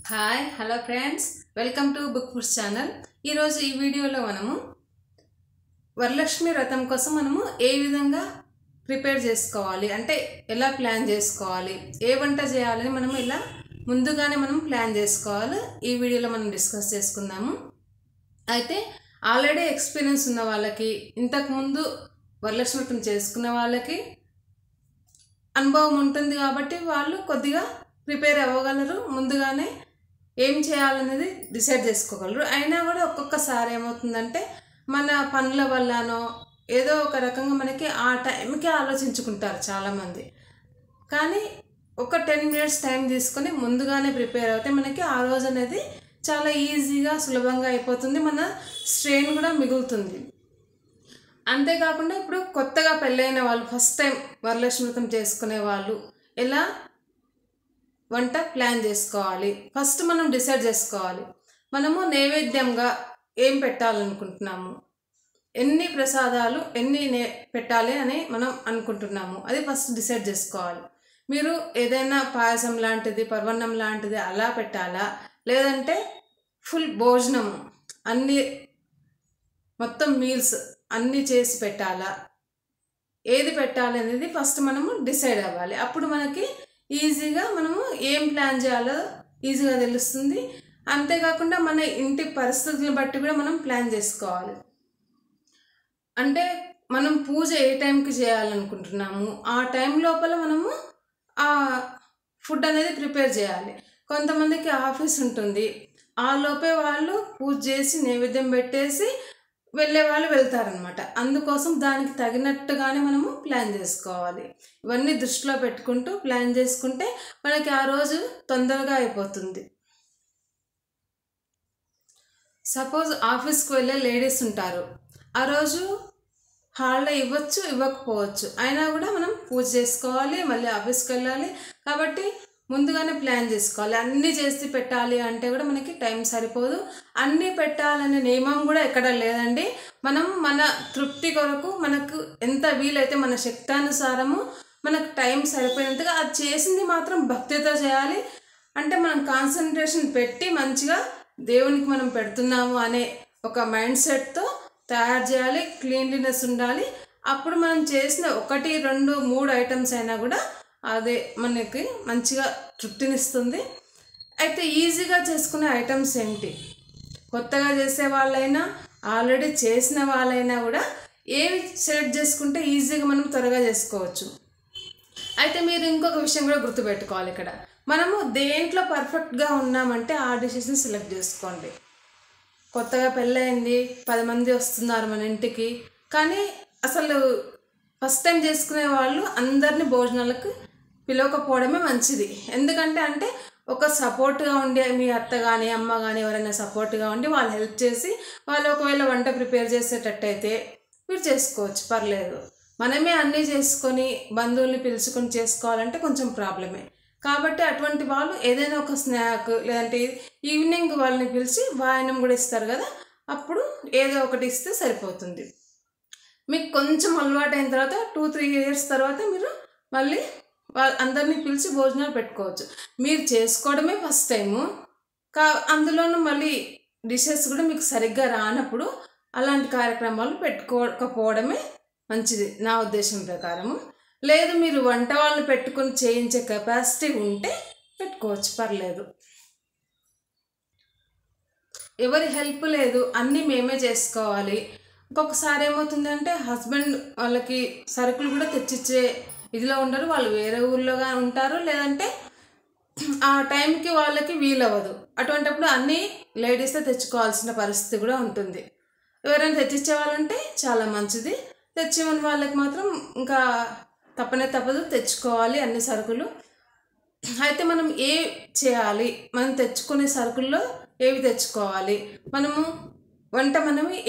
Hi hello friends, welcome to book foods channel. ఈరోజు ఈ వీడియోలో మనము వరలక్ష్మి వ్రతం కోసం మనము ఏ విధంగా ప్రిపేర్ చేసుకోవాలి, అంటే ఎలా ప్లాన్ చేసుకోవాలి, ఏ వంట చేయాలని మనము ఇలా ముందుగానే మనం ప్లాన్ చేసుకోవాలి. ఈ వీడియోలో మనం డిస్కస్ చేసుకుందాము. అయితే ఆల్రెడీ ఎక్స్పీరియన్స్ ఉన్న వాళ్ళకి, ఇంతకుముందు వరలక్ష్మి వ్రతం చేసుకున్న వాళ్ళకి అనుభవం ఉంటుంది కాబట్టి వాళ్ళు కొద్దిగా ప్రిపేర్ అవ్వగలరు, ముందుగానే ఏం చేయాలనేది డిసైడ్ చేసుకోగలరు. అయినా కూడా ఒక్కొక్కసారి ఏమవుతుందంటే మన పనుల వల్లనో ఏదో ఒక రకంగా మనకి ఆ టైంకి ఆలోచించుకుంటారు చాలామంది. కానీ ఒక 10 minutes టైం తీసుకొని ముందుగానే ప్రిపేర్ అవుతే మనకి ఆ రోజు అనేది చాలా ఈజీగా సులభంగా అయిపోతుంది, మన స్ట్రెయిన్ కూడా మిగులుతుంది. అంతేకాకుండా ఇప్పుడు కొత్తగా పెళ్ళైన వాళ్ళు, ఫస్ట్ టైం వరలక్ష్మి వ్రతం చేసుకునే వాళ్ళు ఎలా వంట ప్లాన్ చేసుకోవాలి, ఫస్ట్ మనం డిసైడ్ చేసుకోవాలి. మనము నైవేద్యంగా ఏం పెట్టాలనుకుంటున్నాము, ఎన్ని ప్రసాదాలు పెట్టాలి అని మనం అనుకుంటున్నాము, అది ఫస్ట్ డిసైడ్ చేసుకోవాలి. మీరు ఏదైనా పాయసం లాంటిది, పర్వన్నం లాంటిది అలా పెట్టాలా, లేదంటే ఫుల్ భోజనం అన్నీ మొత్తం మీల్స్ అన్నీ చేసి పెట్టాలా, ఏది పెట్టాలి అనేది ఫస్ట్ మనము డిసైడ్ అవ్వాలి. అప్పుడు మనకి ఈజీగా మనము ఏం ప్లాన్ చేయాలో ఈజీగా తెలుస్తుంది. అంతేకాకుండా మన ఇంటి పరిస్థితులను బట్టి కూడా మనం ప్లాన్ చేసుకోవాలి. అంటే మనం పూజ ఏ టైంకి చేయాలనుకుంటున్నాము ఆ టైం లోపల మనము ఆ ఫుడ్ అనేది ప్రిపేర్ చేయాలి. కొంతమందికి ఆఫీస్ ఉంటుంది, ఆ లోపే వాళ్ళు పూజ చేసి నైవేద్యం పెట్టేసి వెళ్ళే వాళ్ళు వెళ్తారనమాట. అందుకోసం దానికి తగినట్టుగానే మనము ప్లాన్ చేసుకోవాలి. ఇవన్నీ దృష్టిలో పెట్టుకుంటూ ప్లాన్ చేసుకుంటే మనకి ఆ రోజు తొందరగా అయిపోతుంది. సపోజ్ ఆఫీస్కి వెళ్ళే లేడీస్ ఉంటారు, ఆ రోజు హాలిడే ఇవ్వచ్చు ఇవ్వకపోవచ్చు, అయినా కూడా మనం పూజ చేసుకోవాలి, మళ్ళీ ఆఫీస్కి వెళ్ళాలి. కాబట్టి ముందుగానే ప్లాన్ చేసుకోవాలి. అన్నీ చేసి పెట్టాలి అంటే కూడా మనకి టైం సరిపోదు. అన్నీ పెట్టాలనే నియమం కూడా ఎక్కడ లేదండి. మనం మన తృప్తి కొరకు మనకు ఎంత వీలైతే మన శక్తానుసారము మనకు టైం సరిపోయినంతగా అది చేసింది మాత్రం భక్తితో చేయాలి. అంటే మనం కాన్సన్ట్రేషన్ పెట్టి మంచిగా దేవునికి మనం పెడుతున్నాము అనే ఒక మైండ్ సెట్తో తయారు చేయాలి. క్లీన్లీనెస్ ఉండాలి. అప్పుడు మనం చేసిన 1, 2, 3 ఐటమ్స్ అయినా కూడా అదే మనకి మంచిగా తృప్తినిస్తుంది. అయితే ఈజీగా చేసుకునే ఐటమ్స్ ఏంటి, కొత్తగా చేసే వాళ్ళైనా ఆల్రెడీ చేసిన వాళ్ళైనా కూడా ఏవి సెలెక్ట్ చేసుకుంటే ఈజీగా మనం త్వరగా చేసుకోవచ్చు. అయితే మీరు ఇంకొక విషయం కూడా గుర్తుపెట్టుకోవాలి. ఇక్కడ మనము దేంట్లో పర్ఫెక్ట్గా ఉన్నామంటే ఆ డిషెస్ని సెలెక్ట్ చేసుకోండి. కొత్తగా పెళ్ళయింది, 10 మంది వస్తున్నారు మన ఇంటికి, కానీ అసలు ఫస్ట్ టైం చేసుకునే వాళ్ళు అందరినీ భోజనాలకు పిలవకపోవడమే మంచిది. ఎందుకంటే ఒక సపోర్ట్గా ఉండి, మీ అత్త కానీ అమ్మ కానీ ఎవరైనా సపోర్ట్గా ఉండి వాళ్ళు హెల్ప్ చేసి వాళ్ళు ఒకవేళ వంట ప్రిపేర్ చేసేటట్టయితే మీరు చేసుకోవచ్చు, పర్లేదు. మనమే అన్నీ చేసుకొని బంధువుల్ని పిలుచుకొని చేసుకోవాలంటే కొంచెం ప్రాబ్లమే. కాబట్టి అటువంటి వాళ్ళు ఏదైనా ఒక స్నాక్, లేదంటే ఈవినింగ్ వాళ్ళని పిలిచి వాయనం కూడా ఇస్తారు కదా, అప్పుడు ఏదో ఒకటి ఇస్తే సరిపోతుంది. మీకు కొంచెం అలవాటు అయిన తర్వాత 2-3 years తర్వాత మీరు మళ్ళీ అందరినీ పిలిచి భోజనాలు పెట్టుకోవచ్చు. మీరు చేసుకోవడమే ఫస్ట్ టైము, అందులోనూ మళ్ళీ డిషెస్ కూడా మీకు సరిగ్గా రానప్పుడు అలాంటి కార్యక్రమాలు పెట్టుకోకపోవడమే మంచిది నా ఉద్దేశం ప్రకారము. లేదు మీరు వంట వాళ్ళు పెట్టుకొని చేయించే కెపాసిటీ ఉంటే పెట్టుకోవచ్చు, పర్లేదు. ఎవరి హెల్ప్ లేదు, అన్నీ మేమే చేసుకోవాలి. ఇంకొకసారి ఏమవుతుందంటే హస్బెండ్ వాళ్ళకి సరుకులు కూడా తెచ్చిచ్చే ఇదిలో ఉండరు, వాళ్ళు వేరే ఊర్లోగా ఉంటారు, లేదంటే ఆ టైంకి వాళ్ళకి వీలవ్వదు. అటువంటిప్పుడు అన్నీ లేడీసే తెచ్చుకోవాల్సిన పరిస్థితి కూడా ఉంటుంది. ఎవరైనా తెచ్చిచ్చే వాళ్ళంటే చాలా మంచిది, తెచ్చివ్వని వాళ్ళకి మాత్రం ఇంకా తప్పదు, తెచ్చుకోవాలి అన్ని సరుకులు. అయితే మనం ఏ చేయాలి, మనం తెచ్చుకునే సరుకుల్లో ఏవి తెచ్చుకోవాలి, మనము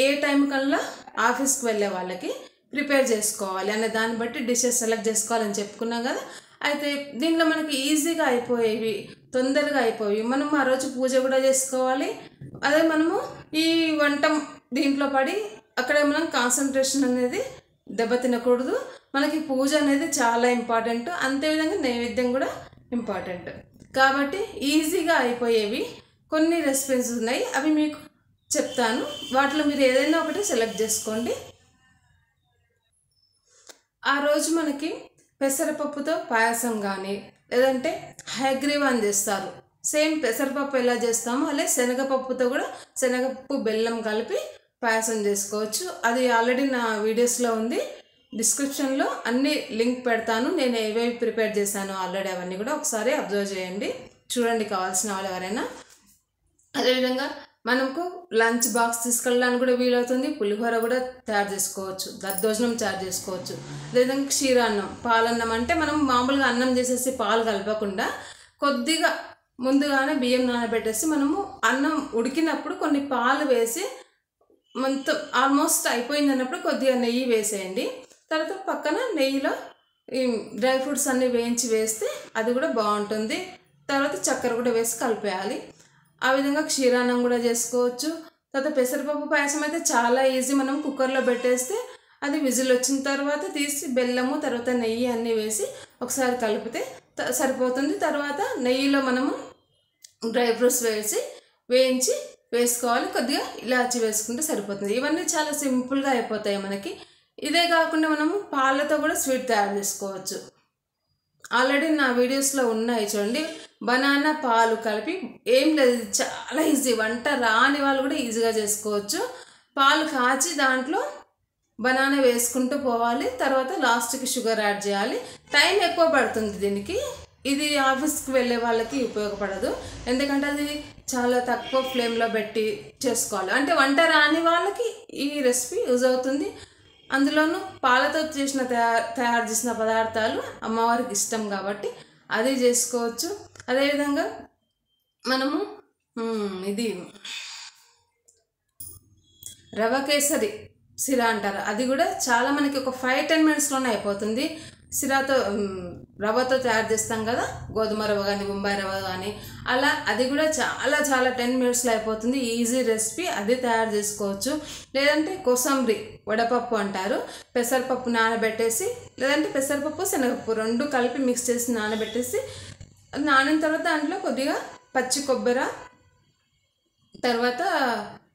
ఏ టైం కల్లా ఆఫీస్కి వెళ్ళే వాళ్ళకి ప్రిపేర్ చేసుకోవాలి అనే దాన్ని బట్టి డిషెస్ సెలెక్ట్ చేసుకోవాలని చెప్పుకున్నాం కదా. అయితే దీనిలో మనకి ఈజీగా అయిపోయేవి, తొందరగా అయిపోయి మనం ఆ రోజు పూజ కూడా చేసుకోవాలి. అదే మనము ఈ వంట దీంట్లో పడి అక్కడ మనం కాన్సన్ట్రేషన్ అనేది దెబ్బతినకూడదు. మనకి పూజ అనేది చాలా ఇంపార్టెంట్, అంతేవిధంగా నైవేద్యం కూడా ఇంపార్టెంట్. కాబట్టి ఈజీగా అయిపోయేవి కొన్ని రెసిపీస్ ఉన్నాయి, అవి మీకు చెప్తాను. వాటిలో మీరు ఏదైనా ఒకటి సెలెక్ట్ చేసుకోండి. ఆ రోజు మనకి పెసరపప్పుతో పాయసం కానీ లేదంటే హైగ్రీవాన్ చేస్తారు. సేమ్ పెసరపప్పు ఎలా చేస్తామో అలాగే శనగపప్పుతో కూడా శనగపప్పు బెల్లం కలిపి పాయసం చేసుకోవచ్చు. అది ఆల్రెడీ నా వీడియోస్లో ఉంది. డిస్క్రిప్షన్లో అన్ని లింక్ పెడతాను. నేను ఏవేవి ప్రిపేర్ చేశానో ఆల్రెడీ అవన్నీ కూడా ఒకసారి అబ్జర్వ్ చేయండి, చూడండి కావాల్సిన వాళ్ళు ఎవరైనా. అదేవిధంగా మనకు లంచ్ బాక్స్ తీసుకెళ్ళడానికి కూడా వీలవుతుంది. పులిహోర కూడా తయారు చేసుకోవచ్చు, దద్దోజనం తయారు చేసుకోవచ్చు. అదేవిధంగా క్షీరాన్నం, పాలన్నం అంటే మనం మామూలుగా అన్నం చేసేసి పాలు కలపకుండా కొద్దిగా ముందుగానే బియ్యం నానబెట్టేసి మనము అన్నం ఉడికినప్పుడు కొన్ని పాలు వేసి మొత్తం ఆల్మోస్ట్ అయిపోయింది అన్నప్పుడు కొద్దిగా నెయ్యి వేసేయండి. తర్వాత పక్కన నెయ్యిలో ఈ డ్రై ఫ్రూట్స్ అన్నీ వేయించి వేస్తే అది కూడా బాగుంటుంది. తర్వాత చక్కెర కూడా వేసి కలిపేయాలి. ఆ విధంగా క్షీరాన్నం కూడా చేసుకోవచ్చు. తర్వాత పెసరపప్పు పాయసం అయితే చాలా ఈజీ. మనం కుక్కర్లో పెట్టేస్తే అది విజిల్ వచ్చిన తర్వాత తీసి బెల్లము తర్వాత నెయ్యి అన్నీ వేసి ఒకసారి కలిపితే సరిపోతుంది. తర్వాత నెయ్యిలో మనము డ్రై ఫ్రూట్స్ వేయించి వేసుకోవాలి. కొద్దిగా ఇలాచి వేసుకుంటే సరిపోతుంది. ఇవన్నీ చాలా సింపుల్గా అయిపోతాయి మనకి. ఇదే కాకుండా మనము పాలతో కూడా స్వీట్ తయారు చేసుకోవచ్చు. ఆల్రెడీ నా వీడియోస్లో ఉన్నాయి చూడండి. బనానా పాలు కలిపి ఏం లేదు, చాలా ఈజీ. వంట రాని వాళ్ళు కూడా ఈజీగా చేసుకోవచ్చు. పాలు కాచి దాంట్లో బనానా వేసుకుంటూ పోవాలి. తర్వాత లాస్ట్కి షుగర్ యాడ్ చేయాలి. టైం ఎక్కువ పడుతుంది దీనికి. ఇది ఆఫీస్కి వెళ్ళే వాళ్ళకి ఉపయోగపడదు, ఎందుకంటే అది చాలా తక్కువ ఫ్లేమ్లో పెట్టి చేసుకోవాలి. అంటే వంట రాని వాళ్ళకి ఈ రెసిపీ యూజ్ అవుతుంది. అందులోనూ పాలతో తయారు చేసిన పదార్థాలు అమ్మవారికి ఇష్టం కాబట్టి అది చేసుకోవచ్చు. అదేవిధంగా మనము ఇది రవ కేసరి సిరా అంటారు. అది కూడా చాలా మనకి ఒక 5-10 మినిట్స్లోనే అయిపోతుంది. సిరాతో రవ్వతో తయారు చేస్తాం కదా, గోధుమ రవ్వ కానీ బొంబాయి రవ్వ కానీ, అలా అది కూడా చాలా 10 మినిట్స్లో అయిపోతుంది. ఈజీ రెసిపీ, అది తయారు చేసుకోవచ్చు. లేదంటే కోసంబరి వడపప్పు అంటారు. పెసరపప్పు నానబెట్టేసి లేదంటే పెసరపప్పు శనగపప్పు రెండు కలిపి మిక్స్ చేసి నానబెట్టేసి నానిన తర్వాత దాంట్లో కొద్దిగా పచ్చి కొబ్బరి, తర్వాత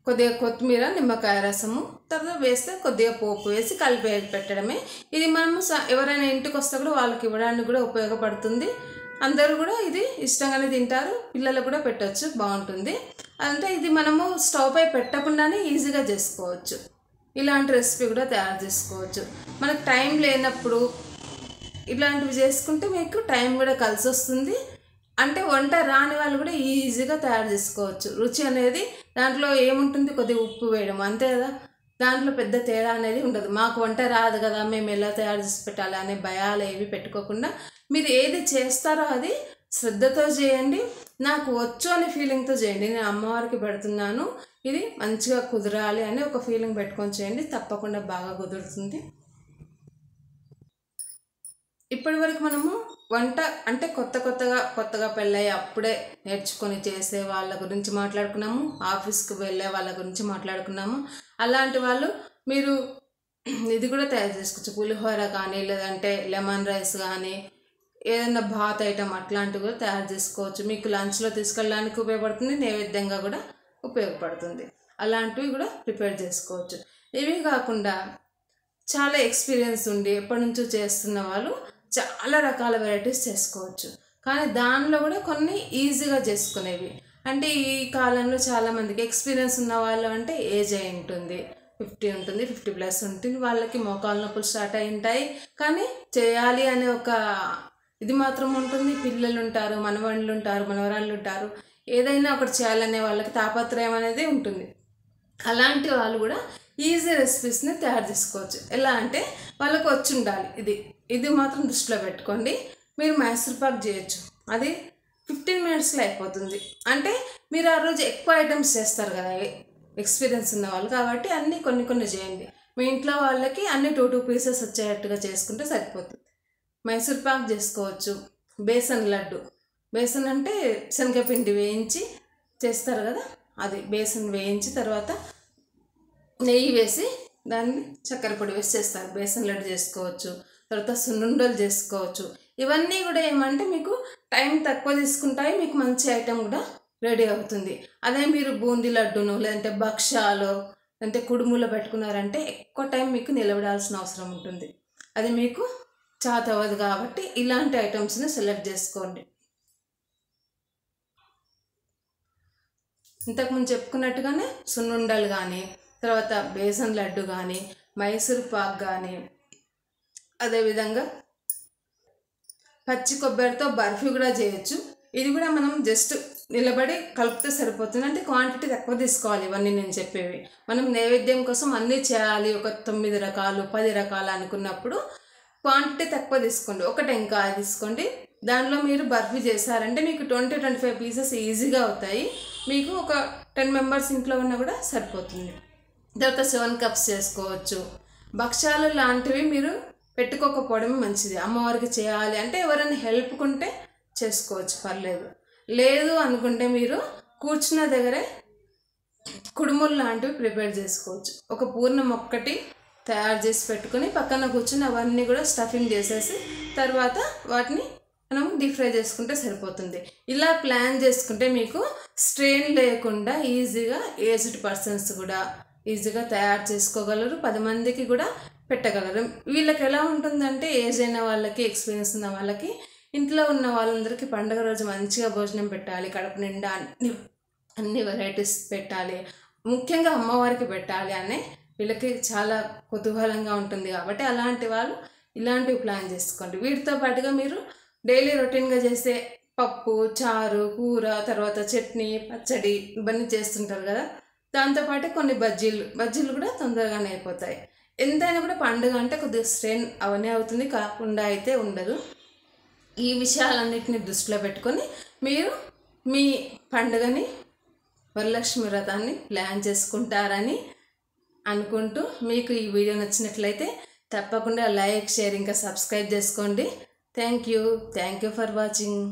కొద్దిగా కొత్తిమీర, నిమ్మకాయ రసము, తర్వాత వేస్తే కొద్దిగా పోపు వేసి కలిపి పెట్టడమే. ఇది మనము ఎవరైనా ఇంటికి వస్తే కూడా వాళ్ళకి ఇవ్వడానికి కూడా ఉపయోగపడుతుంది. అందరూ కూడా ఇది ఇష్టంగానే తింటారు. పిల్లలకు కూడా పెట్టవచ్చు, బాగుంటుంది. అంటే ఇది మనము స్టవ్ పై పెట్టకుండానే ఈజీగా చేసుకోవచ్చు. ఇలాంటి రెసిపీ కూడా తయారు చేసుకోవచ్చు. మనకు టైం లేనప్పుడు ఇలాంటివి చేసుకుంటే మీకు టైం కూడా కలిసి వస్తుంది. అంటే వంట రాని వాళ్ళు కూడా ఈజీగా తయారు చేసుకోవచ్చు. రుచి అనేది దాంట్లో ఏముంటుంది, కొద్దిగా ఉప్పు వేయడం అంతే కదా, దాంట్లో పెద్ద తేడా అనేది ఉండదు. మాకు వంట రాదు కదా, మేము ఎలా తయారు చేసి పెట్టాలి అనే భయాలు ఏవి పెట్టుకోకుండా మీరు ఏది చేస్తారో అది శ్రద్ధతో చేయండి. నాకు వచ్చు అనే ఫీలింగ్తో చేయండి. నేను అమ్మవారికి పెడుతున్నాను, ఇది మంచిగా కుదరాలి అని ఒక ఫీలింగ్ పెట్టుకొని చేయండి, తప్పకుండా బాగా కుదురుతుంది. ఇప్పటి వరకు మనము వంట అంటే కొత్తగా పెళ్ళయి అప్పుడే నేర్చుకొని చేసే వాళ్ళ గురించి మాట్లాడుకున్నాము. ఆఫీస్కి వెళ్ళే వాళ్ళ గురించి మాట్లాడుకున్నాము. అలాంటి వాళ్ళు మీరు ఇది కూడా తయారు చేసుకోవచ్చు. పులిహోర కానీ లేదంటే లెమన్ రైస్ కానీ ఏదైనా బాత్ ఐటమ్ అట్లాంటివి కూడా తయారు చేసుకోవచ్చు. మీకు లంచ్లో తీసుకెళ్ళడానికి ఉపయోగపడుతుంది, నైవేద్యంగా కూడా ఉపయోగపడుతుంది. అలాంటివి కూడా ప్రిపేర్ చేసుకోవచ్చు. ఇవి కాకుండా చాలా ఎక్స్పీరియన్స్ ఉండి ఎప్పటి నుంచో చేస్తున్న వాళ్ళు చాలా రకాల వెరైటీస్ చేసుకోవచ్చు. కానీ దానిలో కూడా కొన్ని ఈజీగా చేసుకునేవి. అంటే ఈ కాలంలో చాలామందికి ఎక్స్పీరియన్స్ ఉన్న వాళ్ళు అంటే ఏజ్ అయి ఉంటుంది, 50 ఉంటుంది, 50+ ఉంటుంది. వాళ్ళకి మోకాలు నొప్పులు స్టార్ట్ అయి ఉంటాయి. కానీ చేయాలి అనే ఒక ఇది మాత్రం ఉంటుంది. పిల్లలు ఉంటారు, మనవళ్ళు ఉంటారు, మనవరాళ్ళు ఉంటారు. ఏదైనా ఒకటి చేయాలనే వాళ్ళకి తాపత్రయం అనేది ఉంటుంది. అలాంటి వాళ్ళు కూడా ఈజీ రెసిపీస్ని తయారు చేసుకోవచ్చు. ఎలా అంటే వాళ్ళకు వచ్చి ఉండాలి. ఇది మాత్రం దృష్టిలో పెట్టుకోండి. మీరు మైసూర్ పాక్ చేయొచ్చు, అది 15 మినిట్స్లో అయిపోతుంది. అంటే మీరు ఆ రోజు ఎక్కువ ఐటమ్స్ చేస్తారు కదా ఎక్స్పీరియన్స్ ఉన్న వాళ్ళు, కాబట్టి అన్నీ కొన్ని చేయండి. మీ ఇంట్లో వాళ్ళకి అన్ని 2 పీసెస్ వచ్చేటట్టుగా చేసుకుంటే సరిపోతుంది. మైసూర్ పాక్ చేసుకోవచ్చు. బేసన్ లడ్డు, బేసన్ అంటే శనగపిండి వేయించి చేస్తారు కదా, అది బేసన్ వేయించి తర్వాత నెయ్యి వేసి దాన్ని చక్కెర పొడి వేసి చేస్తారు. బేసన్ లడ్డు చేసుకోవచ్చు. తర్వాత సున్నుండలు చేసుకోవచ్చు. ఇవన్నీ కూడా ఏమంటే మీకు టైం తక్కువ తీసుకుంటాయి, మీకు మంచి ఐటెం కూడా రెడీ అవుతుంది. అదే మీరు బూందీ లడ్డును లేదంటే భక్షాలు అంటే కుడుములో పెట్టుకున్నారంటే ఎక్కువ టైం మీకు నిలబడాల్సిన అవసరం ఉంటుంది. అది మీకు చాత అవ్వదు కాబట్టి ఇలాంటి ఐటమ్స్ని సెలెక్ట్ చేసుకోండి. ఇంతకుముందు చెప్పుకున్నట్టుగానే సున్నుండలు కానీ, తర్వాత బేసన్ లడ్డు కానీ, మైసూర్ పాక్ కానీ, అదేవిధంగా పచ్చి కొబ్బరితో బర్ఫీ కూడా చేయొచ్చు. ఇది కూడా మనం జస్ట్ నిలబడి కలిపితే సరిపోతుంది. అంటే క్వాంటిటీ తక్కువ తీసుకోవాలి. ఇవన్నీ నేను చెప్పేవి మనం నైవేద్యం కోసం అన్నీ చేయాలి, ఒక 9 రకాలు 10 రకాలు అనుకున్నప్పుడు క్వాంటిటీ తక్కువ తీసుకోండి. ఒక టెంకాయ తీసుకోండి, దానిలో మీరు బర్ఫీ చేశారంటే మీకు 20-25 పీసెస్ ఈజీగా అవుతాయి. మీకు ఒక 10 మెంబర్స్ ఇంట్లో ఉన్నా కూడా సరిపోతుంది. తర్వాత 7 కప్స్ చేసుకోవచ్చు. భక్షాలు లాంటివి మీరు పెట్టుకోకపోవడమే మంచిది. అమ్మవారికి చేయాలి అంటే ఎవరైనా హెల్ప్ కుంటే చేసుకోవచ్చు, పర్లేదు. లేదు అనుకుంటే మీరు కూర్చున్న దగ్గరే కుడుములు లాంటివి ప్రిపేర్ చేసుకోవచ్చు. ఒక పూర్ణం ఒక్కటి తయారు చేసి పెట్టుకుని పక్కన కూర్చుని అవన్నీ కూడా స్టఫింగ్ చేసేసి తర్వాత వాటిని మనం డీప్ ఫ్రై చేసుకుంటే సరిపోతుంది. ఇలా ప్లాన్ చేసుకుంటే మీకు స్ట్రెయిన్ లేకుండా ఈజీగా ఏజ్డ్ పర్సన్స్ కూడా ఈజీగా తయారు చేసుకోగలరు, 10 మందికి కూడా పెట్టగలరు. వీళ్ళకి ఎలా ఉంటుందంటే ఏజ్ అయిన వాళ్ళకి, ఎక్స్పీరియన్స్ ఉన్న వాళ్ళకి, ఇంట్లో ఉన్న వాళ్ళందరికీ పండుగ రోజు మంచిగా భోజనం పెట్టాలి, కడుపు నిండా అన్ని వెరైటీస్ పెట్టాలి, ముఖ్యంగా అమ్మవారికి పెట్టాలి అనే వీళ్ళకి చాలా కుతూహలంగా ఉంటుంది. కాబట్టి అలాంటి వాళ్ళు ఇలాంటివి ప్లాన్ చేసుకోండి. వీటితో పాటుగా మీరు డైలీ రొటీన్గా చేసే పప్పు, చారు, కూర, తర్వాత చట్నీ, పచ్చడి ఇవన్నీ చేస్తుంటారు కదా, దాంతోపాటు కొన్ని బజ్జీలు కూడా తొందరగానే అయిపోతాయి. ఎంతైనా కూడా పండుగ అంటే కొద్దిగా స్ట్రెయిన్ అవన్నీ అవుతుంది, కాకుండా అయితే ఉండదు. ఈ విషయాలన్నింటినీ దృష్టిలో పెట్టుకొని మీరు మీ పండుగని, వరలక్ష్మి వ్రతాన్ని ప్లాన్ చేసుకుంటారని అనుకుంటూ, మీకు ఈ వీడియో నచ్చినట్లయితే తప్పకుండా లైక్, షేర్, ఇంకా సబ్స్క్రైబ్ చేసుకోండి. Thank you for watching.